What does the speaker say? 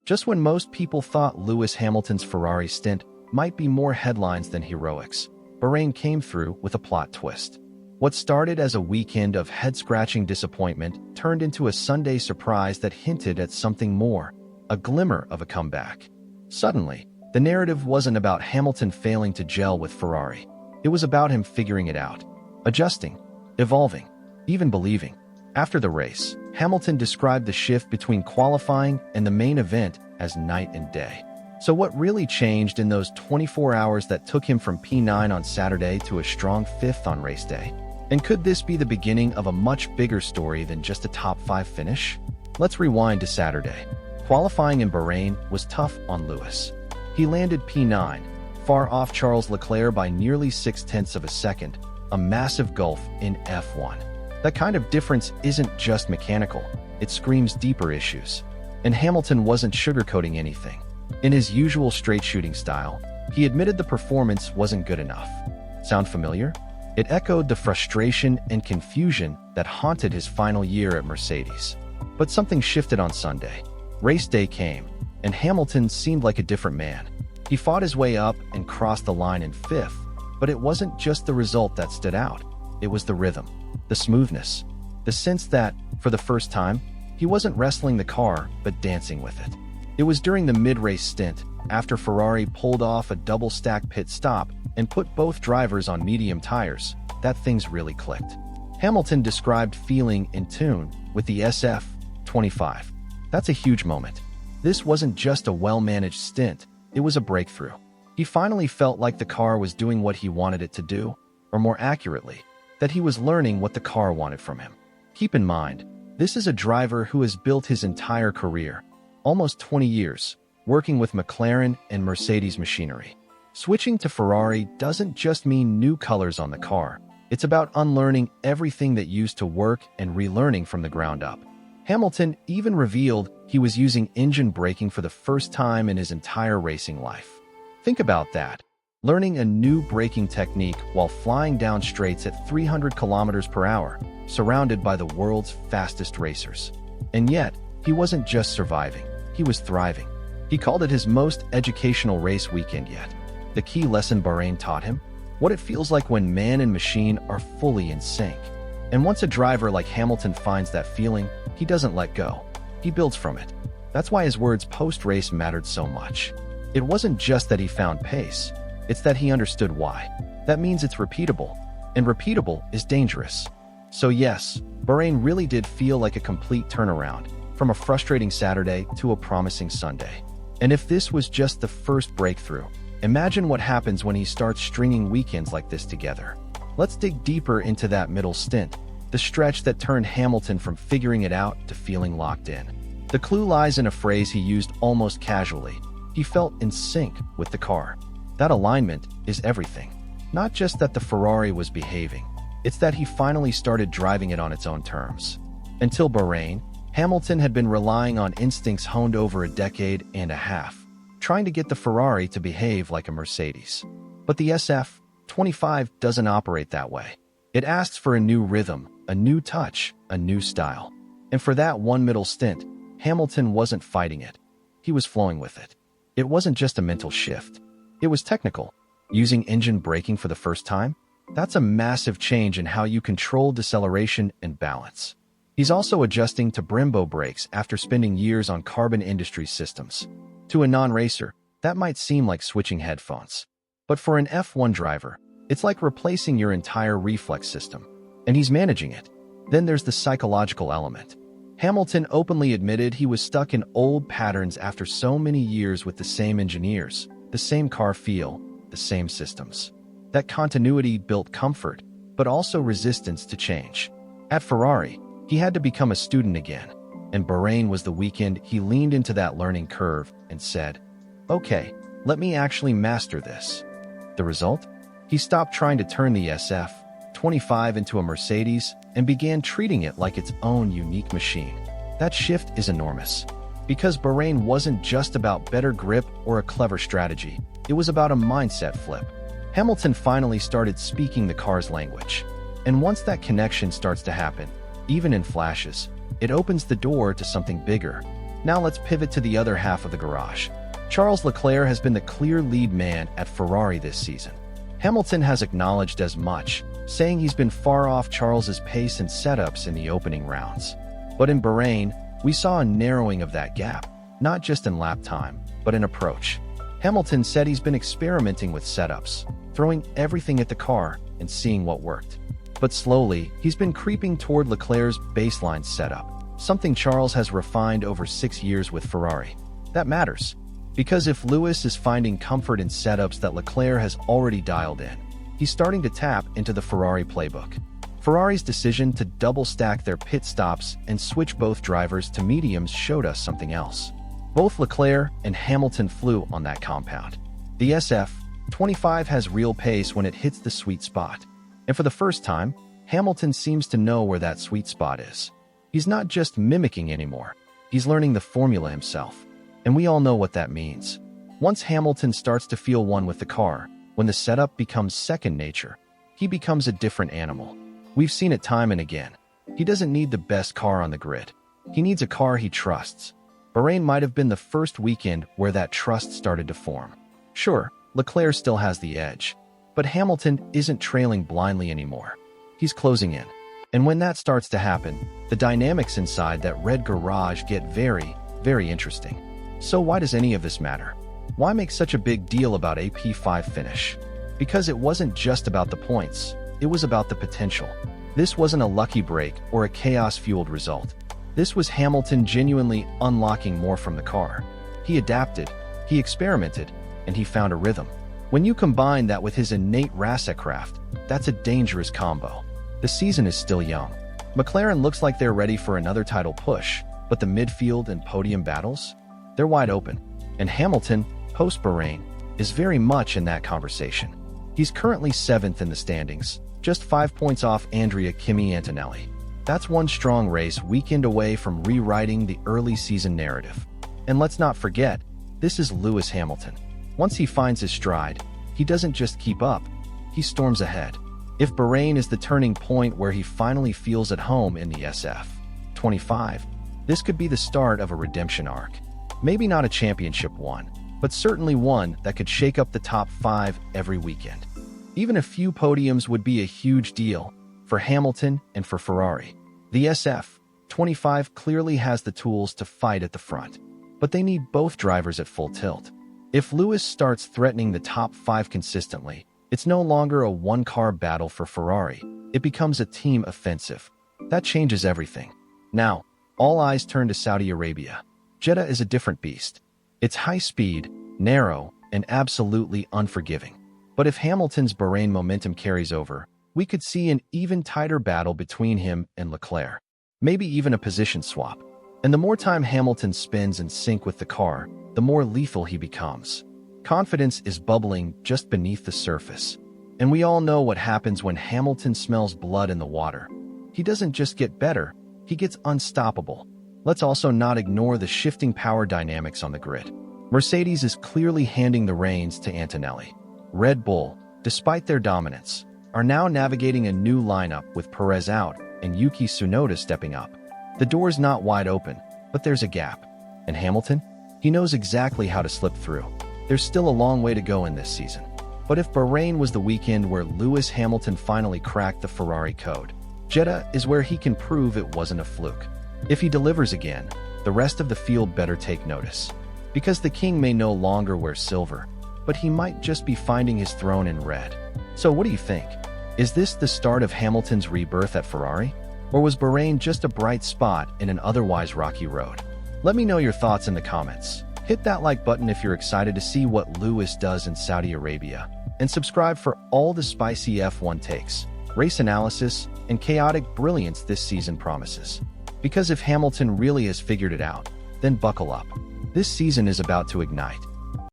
Just when most people thought Lewis Hamilton's Ferrari stint might be more headlines than heroics, Bahrain came through with a plot twist. What started as a weekend of head-scratching disappointment turned into a Sunday surprise that hinted at something more, a glimmer of a comeback. Suddenly, the narrative wasn't about Hamilton failing to gel with Ferrari. It was about him figuring it out, adjusting, evolving, even believing. After the race, Hamilton described the shift between qualifying and the main event as night and day. So what really changed in those 24 hours that took him from P9 on Saturday to a strong 5th on race day? And could this be the beginning of a much bigger story than just a top 5 finish? Let's rewind to Saturday. Qualifying in Bahrain was tough on Lewis. He landed P9, far off Charles Leclerc by nearly 0.6 of a second, a massive gulf in F1. That kind of difference isn't just mechanical, it screams deeper issues. And Hamilton wasn't sugarcoating anything. In his usual straight-shooting style, he admitted the performance wasn't good enough. Sound familiar? It echoed the frustration and confusion that haunted his final year at Mercedes. But something shifted on Sunday. Race day came, and Hamilton seemed like a different man. He fought his way up and crossed the line in 5th, but it wasn't just the result that stood out. It was the rhythm, the smoothness, the sense that, for the first time, he wasn't wrestling the car, but dancing with it. It was during the mid-race stint, after Ferrari pulled off a double-stack pit stop and put both drivers on medium tires, that things really clicked. Hamilton described feeling in tune with the SF-25. That's a huge moment. This wasn't just a well-managed stint, it was a breakthrough. He finally felt like the car was doing what he wanted it to do, or more accurately, that he was learning what the car wanted from him. Keep in mind, this is a driver who has built his entire career, almost 20 years, working with McLaren and Mercedes machinery. Switching to Ferrari doesn't just mean new colors on the car. It's about unlearning everything that used to work and relearning from the ground up. Hamilton even revealed he was using engine braking for the first time in his entire racing life. Think about that. Learning a new braking technique while flying down straights at 300 kilometers per hour, surrounded by the world's fastest racers. And yet, he wasn't just surviving, he was thriving. He called it his most educational race weekend yet. The key lesson Bahrain taught him? What it feels like when man and machine are fully in sync. And once a driver like Hamilton finds that feeling, he doesn't let go. He builds from it. That's why his words post-race mattered so much. It wasn't just that he found pace, it's that he understood why. That means it's repeatable, and repeatable is dangerous. So yes, Bahrain really did feel like a complete turnaround, from a frustrating Saturday to a promising Sunday. And if this was just the first breakthrough, imagine what happens when he starts stringing weekends like this together. Let's dig deeper into that middle stint, the stretch that turned Hamilton from figuring it out to feeling locked in. The clue lies in a phrase he used almost casually. He felt in sync with the car. That alignment is everything. Not just that the Ferrari was behaving, it's that he finally started driving it on its own terms. Until Bahrain, Hamilton had been relying on instincts honed over a decade and a half, trying to get the Ferrari to behave like a Mercedes. But the SF-25 doesn't operate that way. It asks for a new rhythm, a new touch, a new style. And for that one middle stint, Hamilton wasn't fighting it. He was flowing with it. It wasn't just a mental shift. It was technical. Using engine braking for the first time? That's a massive change in how you control deceleration and balance. He's also adjusting to Brembo brakes after spending years on carbon industry systems. To a non-racer, that might seem like switching headphones. But for an F1 driver, it's like replacing your entire reflex system. And he's managing it. Then there's the psychological element. Hamilton openly admitted he was stuck in old patterns after so many years with the same engineers, the same car feel, the same systems. That continuity built comfort, but also resistance to change. At Ferrari, he had to become a student again, and Bahrain was the weekend he leaned into that learning curve and said, "Okay, let me actually master this." The result? He stopped trying to turn the SF-25 into a Mercedes and began treating it like its own unique machine. That shift is enormous, because Bahrain wasn't just about better grip or a clever strategy, it was about a mindset flip. Hamilton finally started speaking the car's language. And once that connection starts to happen, even in flashes, it opens the door to something bigger, Now let's pivot to the other half of the garage. Charles Leclerc has been the clear lead man at Ferrari this season. Hamilton has acknowledged as much, saying he's been far off Charles's pace and setups in the opening rounds. But in Bahrain, we saw a narrowing of that gap, not just in lap time, but in approach. Hamilton said he's been experimenting with setups, throwing everything at the car and seeing what worked. But slowly, he's been creeping toward Leclerc's baseline setup, something Charles has refined over 6 years with Ferrari. That matters, because if Lewis is finding comfort in setups that Leclerc has already dialed in, he's starting to tap into the Ferrari playbook. Ferrari's decision to double-stack their pit stops and switch both drivers to mediums showed us something else. Both Leclerc and Hamilton flew on that compound. The SF-25 has real pace when it hits the sweet spot. And for the first time, Hamilton seems to know where that sweet spot is. He's not just mimicking anymore. He's learning the formula himself. And we all know what that means. Once Hamilton starts to feel one with the car, when the setup becomes second nature, he becomes a different animal. We've seen it time and again. He doesn't need the best car on the grid. He needs a car he trusts. Bahrain might have been the first weekend where that trust started to form. Sure, Leclerc still has the edge, but Hamilton isn't trailing blindly anymore. He's closing in. And when that starts to happen, the dynamics inside that red garage get very, very interesting. So why does any of this matter? Why make such a big deal about a P5 finish? Because it wasn't just about the points, it was about the potential. This wasn't a lucky break or a chaos-fueled result. This was Hamilton genuinely unlocking more from the car. He adapted, he experimented, and he found a rhythm. When you combine that with his innate racercraft, that's a dangerous combo. The season is still young. McLaren looks like they're ready for another title push, but the midfield and podium battles? They're wide open. And Hamilton, post-Bahrain, is very much in that conversation. He's currently 7th in the standings, just 5 points off Andrea Kimi Antonelli. That's one strong race weekend away from rewriting the early season narrative. And let's not forget, this is Lewis Hamilton. Once he finds his stride, he doesn't just keep up, he storms ahead. If Bahrain is the turning point where he finally feels at home in the SF-25, this could be the start of a redemption arc. Maybe not a championship one, but certainly one that could shake up the top 5 every weekend. Even a few podiums would be a huge deal for Hamilton and for Ferrari. The SF-25 clearly has the tools to fight at the front, but they need both drivers at full tilt. If Lewis starts threatening the top 5 consistently, it's no longer a one-car battle for Ferrari. It becomes a team offensive. That changes everything. Now, all eyes turn to Saudi Arabia. Jeddah is a different beast. It's high-speed, narrow, and absolutely unforgiving. But if Hamilton's Bahrain momentum carries over, we could see an even tighter battle between him and Leclerc. Maybe even a position swap. And the more time Hamilton spends in sync with the car, the more lethal he becomes. Confidence is bubbling just beneath the surface. And we all know what happens when Hamilton smells blood in the water. He doesn't just get better, he gets unstoppable. Let's also not ignore the shifting power dynamics on the grid. Mercedes is clearly handing the reins to Antonelli. Red Bull, despite their dominance, are now navigating a new lineup with Perez out and Yuki Tsunoda stepping up. The door's not wide open, but there's a gap. And Hamilton? He knows exactly how to slip through. There's still a long way to go in this season. But if Bahrain was the weekend where Lewis Hamilton finally cracked the Ferrari code, Jeddah is where he can prove it wasn't a fluke. If he delivers again, the rest of the field better take notice. Because the king may no longer wear silver, but he might just be finding his throne in red. So what do you think? Is this the start of Hamilton's rebirth at Ferrari? Or was Bahrain just a bright spot in an otherwise rocky road? Let me know your thoughts in the comments. Hit that like button if you're excited to see what Lewis does in Saudi Arabia, and subscribe for all the spicy F1 takes, race analysis, and chaotic brilliance this season promises. Because if Hamilton really has figured it out, then buckle up. This season is about to ignite.